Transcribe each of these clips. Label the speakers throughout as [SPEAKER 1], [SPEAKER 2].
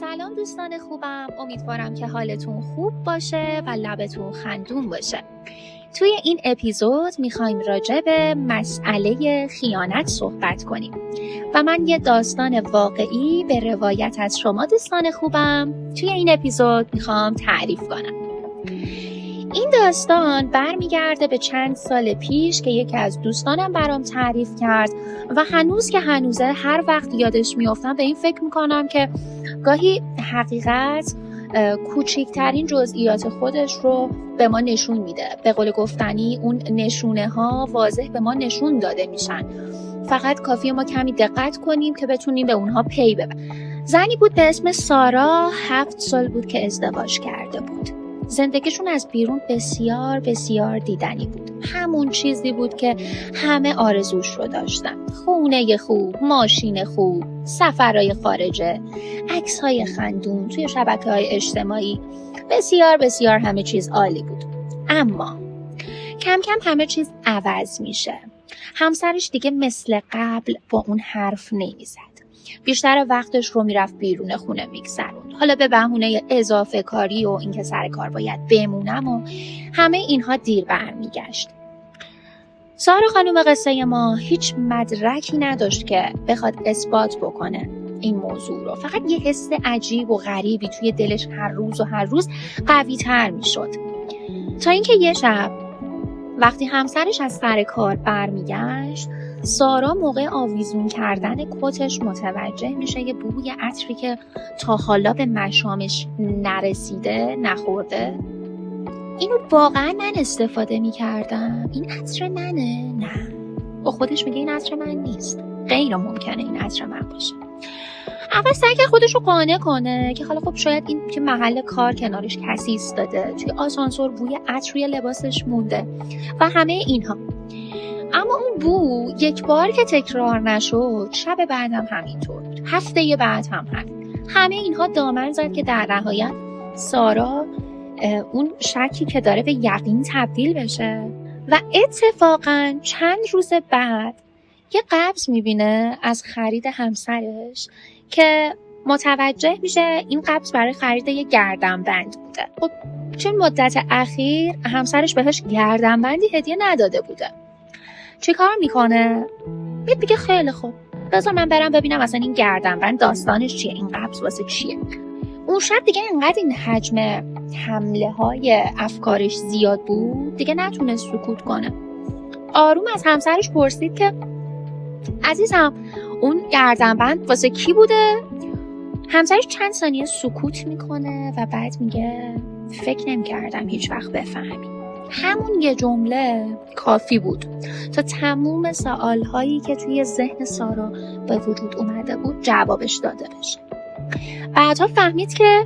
[SPEAKER 1] سلام دوستان خوبم، امیدوارم که حالتون خوب باشه و لبتون خندون باشه. توی این اپیزود میخوایم راجع به مسئله خیانت صحبت کنیم و من یه داستان واقعی به روایت از شما دوستان خوبم توی این اپیزود میخوام تعریف کنم. این داستان برمیگرده به چند سال پیش که یکی از دوستانم برام تعریف کرد و هنوز که هنوزه هر وقت یادش میافتم به این فکر میکنم که گاهی حقیقت کوچکترین جزئیات خودش رو به ما نشون میده. به قول گفتنی اون نشونه ها واضح به ما نشون داده میشن، فقط کافیه ما کمی دقت کنیم که بتونیم به اونها پی ببریم. زنی بود به اسم سارا، 7 سال بود که ازدواج کرده بود. زندگیشون از بیرون بسیار بسیار دیدنی بود. همون چیزی بود که همه آرزوش رو داشتن: خونه خوب، ماشین خوب، سفرهای خارجه، عکس‌های خندون توی شبکه‌های اجتماعی. بسیار بسیار همه چیز عالی بود. اما کم کم همه چیز عوض میشه. همسرش دیگه مثل قبل با اون حرف نمیزد. بیشتر وقتش رو میرفت بیرون خونه میگذروند، حالا به بهونه اضافه کاری و اینکه سر کار باید بمونم و همه اینها دیر برمیگشت. سارا خانم قصه ما هیچ مدرکی نداشت که بخواد اثبات بکنه این موضوع رو. فقط یه حس عجیب و غریبی توی دلش هر روز قوی تر میشد، تا اینکه یه شب وقتی همسرش از سر کار برمیگشت، سارا موقع آویزون کردن کتش متوجه میشه یه بوی عطری که تا حالا به مشامش نرسیده، نخورده. اینو واقعا من استفاده میکردم؟ این عطر منه؟ نه، با خودش میگه این عطر من نیست، غیر ممکنه این عطر من باشه. اول سعی کرد خودش رو قانع کنه که حالا خب شاید این که محل کار کنارش کسی ایستاده، توی آسانسور بوی عطر روی لباسش مونده و همه اینها. اما اون بو یک بار که تکرار نشد، شب بعدم همینطور بود، هفته بعد هم همین. همه اینها دامن زد که در نهایت سارا اون شکی که داره به یقین تبدیل بشه و اتفاقاً چند روز بعد یه قبض میبینه از خرید همسرش که متوجه میشه این قبض برای خرید یه گردنبند بوده. خب چون مدت اخیر همسرش بهش گردنبندی هدیه نداده بوده، چی کار میکنه؟ میگه خیلی خوب، بذار من برم ببینم اصلا این گردنبند داستانش چیه، این قبض واسه چیه. اون شب دیگه اینقدر این حجم حمله های افکارش زیاد بود دیگه نتونست سکوت کنه. آروم از همسرش پرسید که عزیزم اون گردنبند واسه کی بوده؟ همسرش چند ثانیه سکوت میکنه و بعد میگه فکر نمی‌کردم هیچ وقت بفهمی. همون یه جمله کافی بود تا تموم سوالهایی که توی ذهن سارا به وجود اومده بود جوابش داده بشه. بعدها فهمید که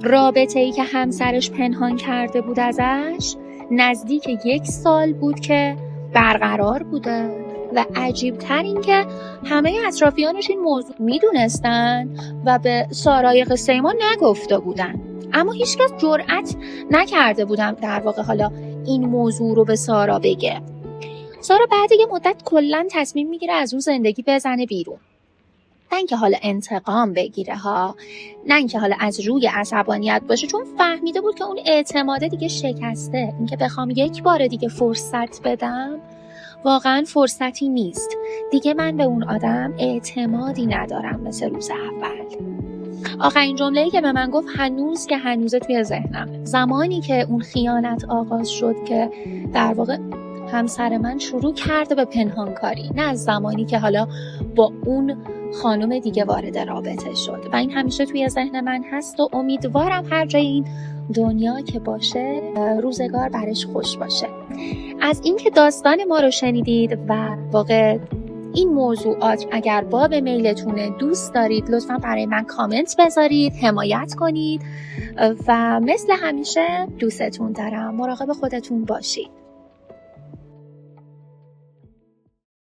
[SPEAKER 1] رابطه‌ای که همسرش پنهان کرده بود ازش نزدیک 1 سال بود که برقرار بوده و عجیب‌تر این که همه اطرافیانش این موضوع میدونستن و به سارای قصه ما نگفته بودن، اما هیچکس جرئت نکرده بودن در واقع حالا این موضوع رو به سارا بگه. سارا بعد یه مدت کلاً تصمیم میگیره از اون زندگی بزنه بیرون. نه اینکه حالا انتقام بگیره ها، نه اینکه حالا از روی عصبانیت باشه، چون فهمیده بود که اون اعتماده دیگه شکسته. اینکه بخوام یک بار دیگه فرصت بدم واقعاً فرصتی نیست. دیگه من به اون آدم اعتمادی ندارم مثل روز اول. آخرین جمله‌ای که به من گفت هنوز که هنوزه توی ذهنم. زمانی که اون خیانت آغاز شد که در واقع همسر من شروع کرده به پنهانکاری، نه از زمانی که حالا با اون خانم دیگه وارد رابطه شد. و این همیشه توی ذهن من هست و امیدوارم هر جای این دنیا که باشه روزگار برش خوش باشه. از اینکه داستان ما رو شنیدید و واقع این موضوعات اگر باب میلتونه دوست دارید لطفاً برای من کامنت بذارید، حمایت کنید و مثل همیشه دوستتون دارم. مراقب خودتون باشید.